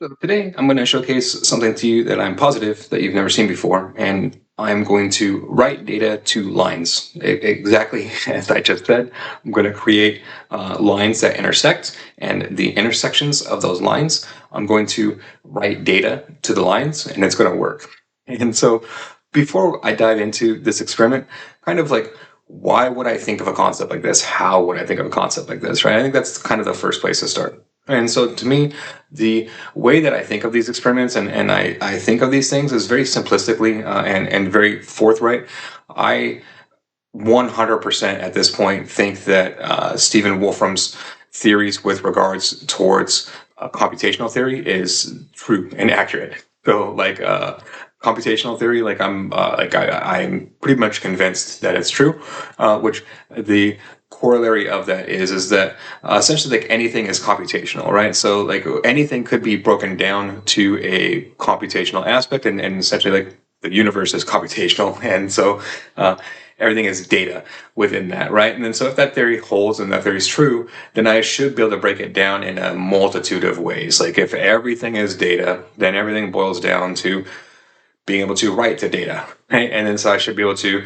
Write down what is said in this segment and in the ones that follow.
So today I'm going to showcase something to you that I'm positive that you've never seen before, and I'm going to write data to lines. Exactly as I just said, I'm going to create lines that intersect, and the intersections of those lines, I'm going to write data to the lines, and it's going to work. And so before I dive into this experiment, kind of like, why would I think of a concept like this? How would I think of a concept like this, right? I think that's kind of the first place to start. And so to me, the way that I think of these experiments and I think of these things is very simplistically and very forthright. I 100% at this point think that Stephen Wolfram's theories with regards towards computational theory is true and accurate. So computational theory, I'm pretty much convinced that it's true, which the corollary of that is that essentially like anything is computational, right? So like anything could be broken down to a computational aspect, and essentially like the universe is computational, and so everything is data within that, right? And then so if that theory holds and that theory is true, then I should be able to break it down in a multitude of ways. Like if everything is data, then everything boils down to being able to write to data, right? And then so I should be able to,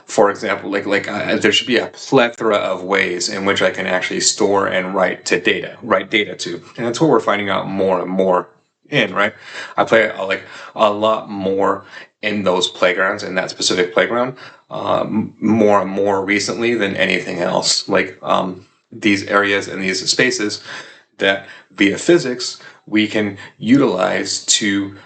for example, there should be a plethora of ways in which I can actually store and write data to, and that's what we're finding out more and more in, right? I play a lot more in those playgrounds, in that specific playground, more and more recently than anything else. These areas and these spaces that via physics we can utilize to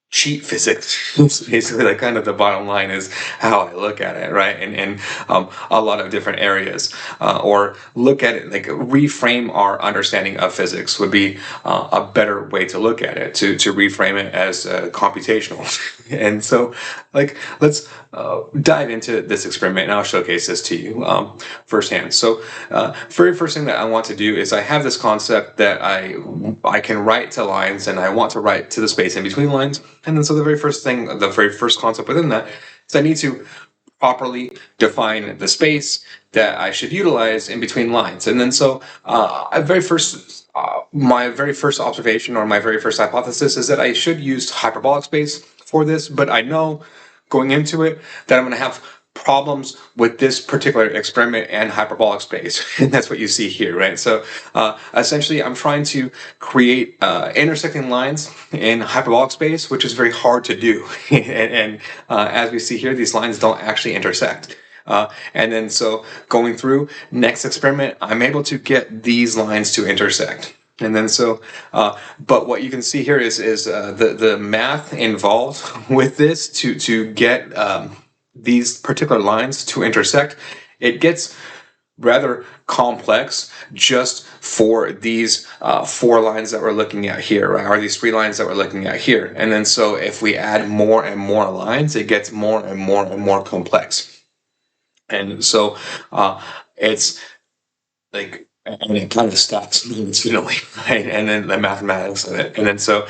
cheat physics. Basically, like kind of the bottom line is how I look at it, right? And a lot of different areas, or look at it, like reframe our understanding of physics would be a better way to look at it, to reframe it as computational. And so let's dive into this experiment, and I'll showcase this to you firsthand. So very first thing that I want to do is I have this concept that I can write to lines, and I want to write to the space in between lines. And then so the very first concept within that is I need to properly define the space that I should utilize in between lines. And then so my very first observation, or my very first hypothesis, is that I should use hyperbolic space for this, but I know going into it that I'm going to have problems with this particular experiment and hyperbolic space. And that's what you see here, right? So essentially I'm trying to create intersecting lines in hyperbolic space, which is very hard to do. and as we see here, these lines don't actually intersect. And then so going through next experiment, I'm able to get these lines to intersect. And then so, but what you can see here is the math involved with this to get these particular lines to intersect. It gets rather complex just for these 4 lines that we're looking at here, right? Or these 3 lines that we're looking at here. And then so if we add more and more lines, it gets more and more and more complex. And so it's like, and it kind of stacks infinitely, right? And then the mathematics of it. And then so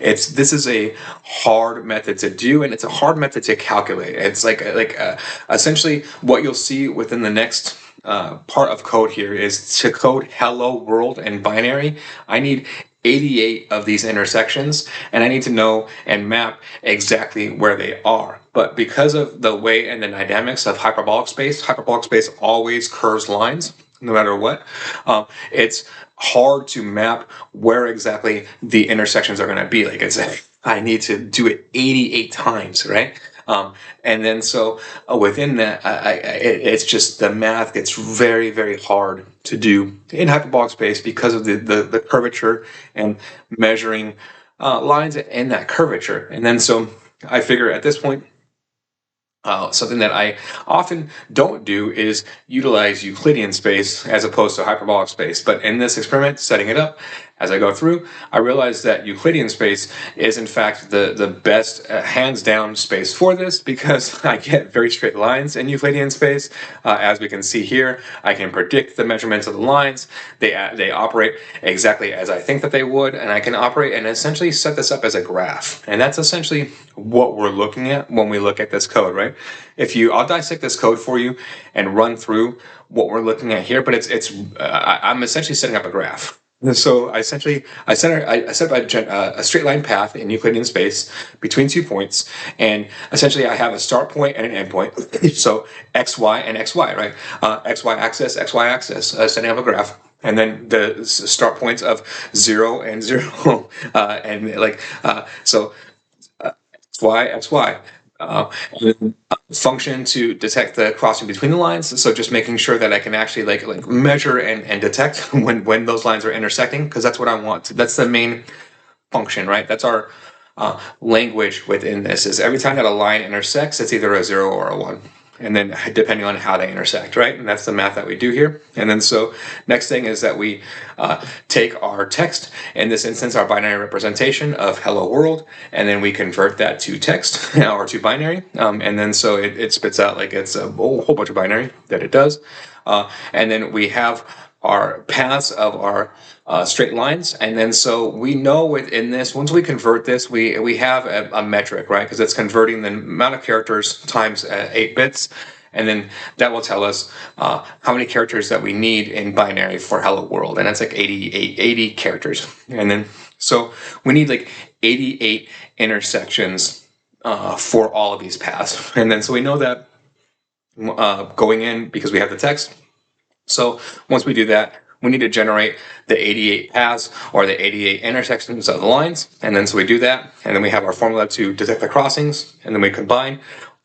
this is a hard method to do, and it's a hard method to calculate. It's essentially what you'll see within the next part of code here is to code hello world and binary. I need 88 of these intersections, and I need to know and map exactly where they are. But because of the way and the dynamics of hyperbolic space always curves lines, no matter what. It's hard to map where exactly the intersections are going to be. I need to do it 88 times, right? And then so within that, it's just the math gets very, very hard to do in hyperbolic space because of the curvature and measuring lines in that curvature. And then so I figure at this point, something that I often don't do is utilize Euclidean space as opposed to hyperbolic space. But in this experiment, setting it up, as I go through, I realize that Euclidean space is in fact the best hands down space for this, because I get very straight lines in Euclidean space. As we can see here, I can predict the measurements of the lines. They operate exactly as I think that they would, and I can operate and essentially set this up as a graph. And that's essentially what we're looking at when we look at this code, right? I'll dissect this code for you and run through what we're looking at here, but I'm essentially setting up a graph. So I set a straight line path in Euclidean space between 2 points, and essentially I have a start point and an end point. So x, y, and x, y, right? X, y axis, setting up a graph, and then the start points of 0 and 0, and like so x, y, x, y. And then function to detect the crossing between the lines. So just making sure that I can actually like measure and detect when those lines are intersecting, because that's what I want. That's the main function, right? That's our language within this, is every time that a line intersects, it's either a 0 or a 1. And then depending on how they intersect, right? And that's the math that we do here. And then so next thing is that we take our text, in this instance, our binary representation of hello world, and then we convert that to text or to binary. And then so it spits out like it's a whole bunch of binary that it does. And then we have our paths of our straight lines, and then so we know within this, once we convert this, we have a metric, right? Because it's converting the amount of characters times 8 bits, and then that will tell us how many characters that we need in binary for hello world, and that's like 80 characters. And then so we need like 88 intersections for all of these paths, and then so we know that going in, because we have the text. So once we do that, we need to generate the 88 paths, or the 88 intersections of the lines. And then so we do that, and then we have our formula to detect the crossings, and then we combine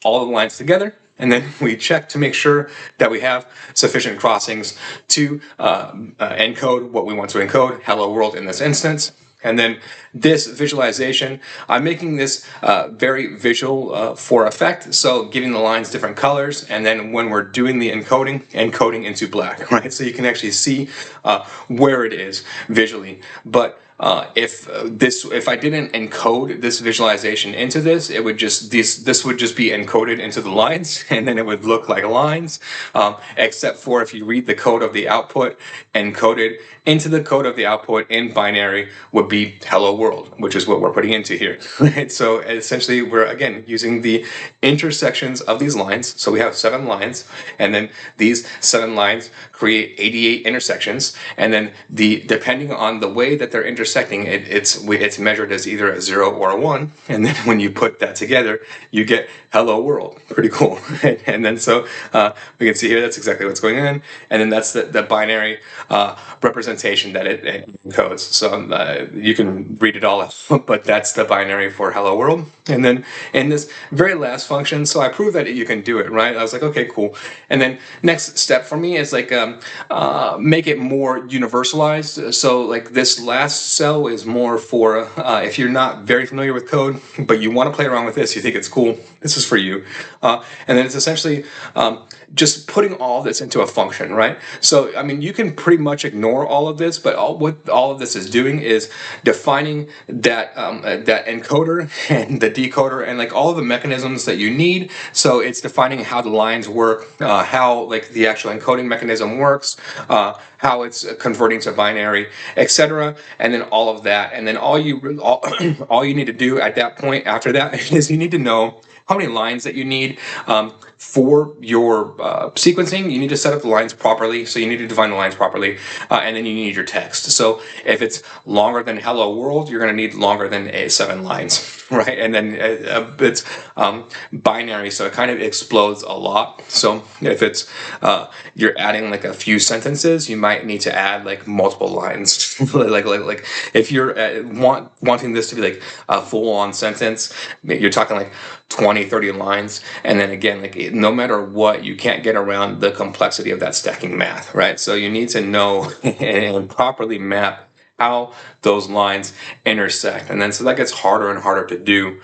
all of the lines together, and then we check to make sure that we have sufficient crossings to encode what we want to encode, hello world in this instance. And then this visualization, I'm making this very visual for effect, so giving the lines different colors, and then when we're doing the encoding into black, right? So you can actually see where it is visually. But if I didn't encode this visualization into this, it would just this would just be encoded into the lines, and then it would look like lines, except for if you read the code of the output, encoded into the code of the output in binary would be hello world, which is what we're putting into here. Right? So essentially we're again using the intersections of these lines. So we have 7 lines, and then these 7 lines create 88 intersections, and then depending on the way that they're intersecting, it's measured as either a 0 or a 1, and then when you put that together, you get hello world. Pretty cool. And then so we can see here that's exactly what's going on, and then that's the binary representation that it encodes. So you can read it all out, but that's the binary for hello world. And then in this very last function, so I proved that you can do it, right? I was like, okay, cool. And then next step for me is like make it more universalized. So like this last cell is more for if you're not very familiar with code, but you want to play around with this, you think it's cool, this is for you. And then it's essentially just putting all this into a function, right? So, I mean, you can pretty much ignore all of this, but what all of this is doing is defining that that encoder and the decoder and like all of the mechanisms that you need. So it's defining how the lines work, how like the actual encoding mechanism works, how it's converting to binary, etc. And then all of that. And then all you need to do at that point after that is you need to know how many lines that you need for your sequencing. You need to set up the lines properly, so you need to define the lines properly, and then you need your text. So if it's longer than hello world, you're going to need longer than 7 lines, right? And then it's binary, so it kind of explodes a lot. So if it's you're adding like a few sentences, you might need to add like multiple lines. like if you're wanting this to be like a full-on sentence, you're talking like 20-30 lines, and then again, like no matter what, you can't get around the complexity of that stacking math, right? So you need to know and properly map how those lines intersect, and then so that gets harder and harder to do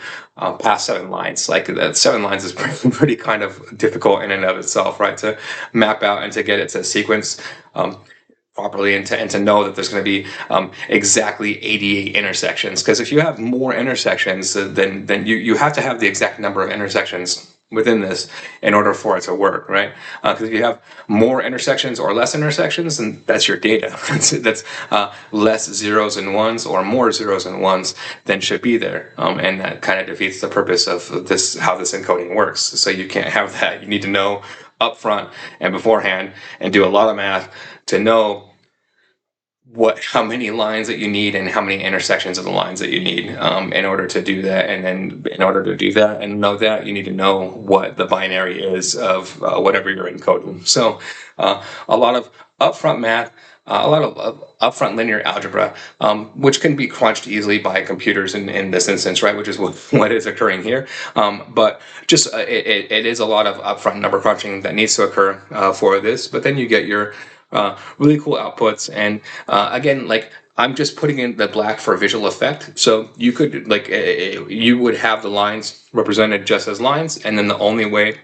past 7 lines. Like that 7 lines is pretty kind of difficult in and of itself, right? To map out and to get it to sequence properly, and to know that there's going to be exactly 88 intersections. Because if you have more intersections, then you have to have the exact number of intersections within this in order for it to work, right? Because if you have more intersections or less intersections, then that's your data. that's less zeros and ones or more zeros and ones than should be there, and that kind of defeats the purpose of this, how this encoding works. So you can't have that. You need to know up front and beforehand and do a lot of math to know how many lines that you need and how many intersections of the lines that you need in order to do that. And then in order to do that and know that, you need to know what the binary is of whatever you're encoding. So a lot of upfront math, a lot of upfront linear algebra, which can be crunched easily by computers in this instance, right? Which is what is occurring here. But just it is a lot of upfront number crunching that needs to occur for this. But then you get your really cool outputs. And again, like I'm just putting in the black for visual effect. So you could like you would have the lines represented just as lines, and then the only way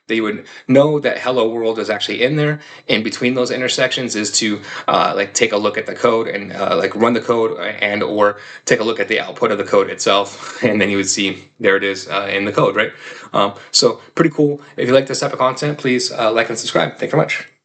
that you would know that hello world is actually in there in between those intersections is to like take a look at the code and like run the code and or take a look at the output of the code itself, and then you would see there it is in the code, right? So pretty cool. If you like this type of content, please like and subscribe. Thank you very much.